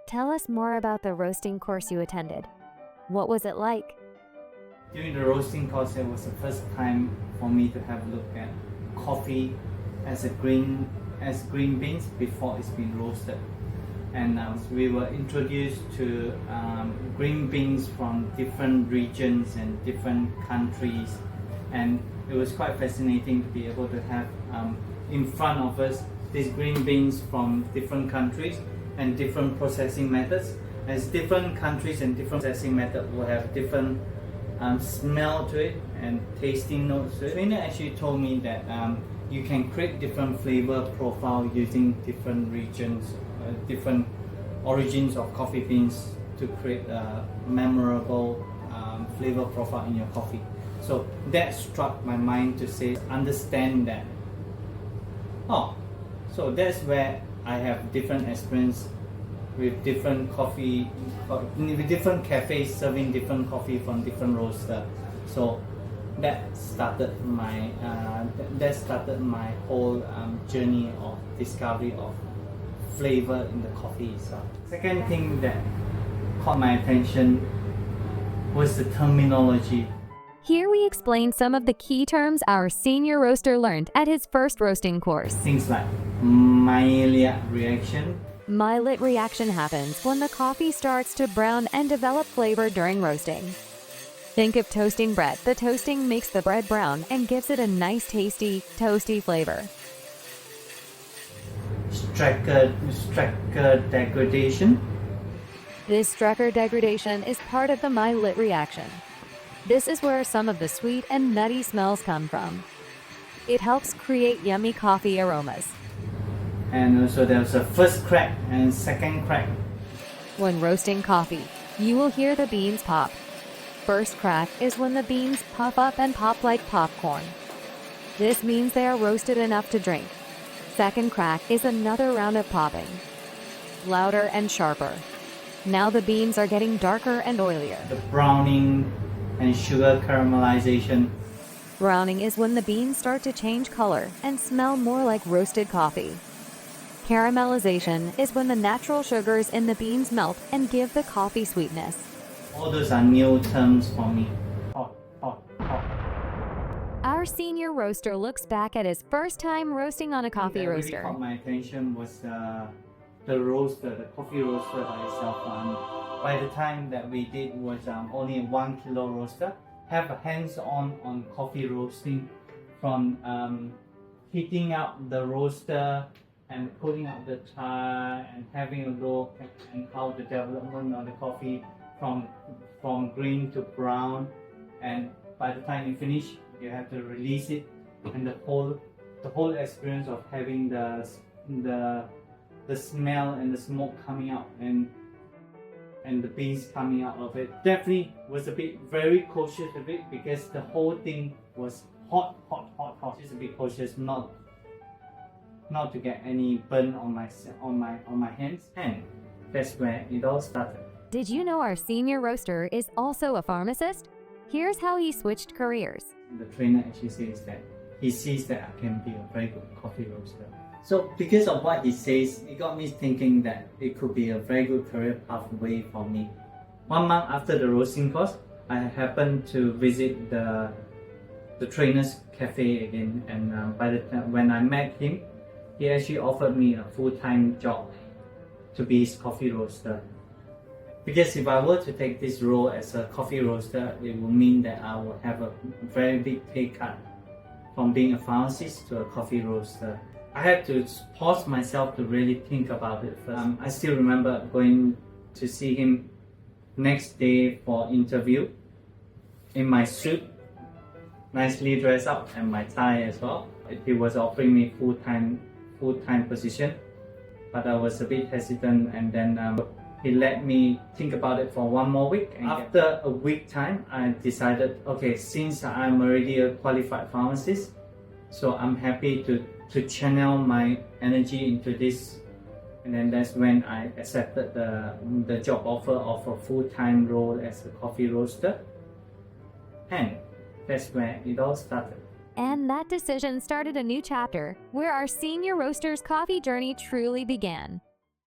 Tell us more about the roasting course you attended. What was it like? During the roasting course, it was the first time for me to have a look at coffee as green beans before it's been roasted. And we were introduced to green beans from different regions and different countries, and it was quite fascinating to be able to have in front of us these green beans from different countries and different processing methods. As different countries and different processing methods will have different smell to it and tasting notes to it. The trainer actually told me that you can create different flavor profile using different regions, different origins of coffee beans to create a memorable flavor profile in your coffee. So that struck my mind to say, understand that. Oh, so that's where I have different experience with different coffee, with different cafes serving different coffee from different roasters. So that started my whole journey of discovery of flavor in the coffee itself. Second thing that caught my attention was the terminology. Here we explain some of the key terms our senior roaster learned at his first roasting course. Things like Maillard reaction. Maillard reaction happens when the coffee starts to brown and develop flavor during roasting. Think of toasting bread. The toasting makes the bread brown and gives it a nice tasty, toasty flavor. Strecker degradation. This strecker degradation is part of the Maillard reaction. This is where some of the sweet and nutty smells come from. It helps create yummy coffee aromas. And also there's a first crack and second crack. When roasting coffee, you will hear the beans pop. First crack is when the beans puff up and pop like popcorn. This means they are roasted enough to drink. Second crack is another round of popping. Louder and sharper. Now the beans are getting darker and oilier. The browning and sugar caramelization. Browning is when the beans start to change color and smell more like roasted coffee. Caramelization is when the natural sugars in the beans melt and give the coffee sweetness. All those are new terms for me. Hot. Our senior roaster looks back at his first time roasting on a coffee roaster. What really caught my attention was the roaster, the coffee roaster by itself. By the time that we did was only a 1 kilo roaster. Have a hands-on on coffee roasting, from heating up the roaster and putting up the char and having a look and how the development of the coffee from green to brown, and by the time you finish you have to release it, and the whole experience of having the smell and the smoke coming out and the beans coming out of it. Definitely was a bit very cautious of it because the whole thing was hot. Just a bit cautious not to get any burn on my hands, and that's where it all started. Did you know our senior roaster is also a pharmacist? Here's how he switched careers. The trainer actually says that he sees that I can be a very good coffee roaster. So because of what he says, it got me thinking that it could be a very good career pathway for me. 1 month after the roasting course, I happened to visit the trainer's cafe again, and by the time when I met him, he actually offered me a full-time job to be his coffee roaster. Because if I were to take this role as a coffee roaster, it would mean that I would have a very big pay cut from being a pharmacist to a coffee roaster. I had to pause myself to really think about it first. I still remember going to see him next day for interview in my suit, nicely dressed up, and my tie as well. He was offering me full-time position, but I was a bit hesitant, and then he let me think about it for 1 more week. And after a week time, I decided, okay, since I'm already a qualified pharmacist, so I'm happy to channel my energy into this. And then that's when I accepted the job offer of a full-time role as a coffee roaster. And that's where it all started. And that decision started a new chapter where our senior roaster's coffee journey truly began.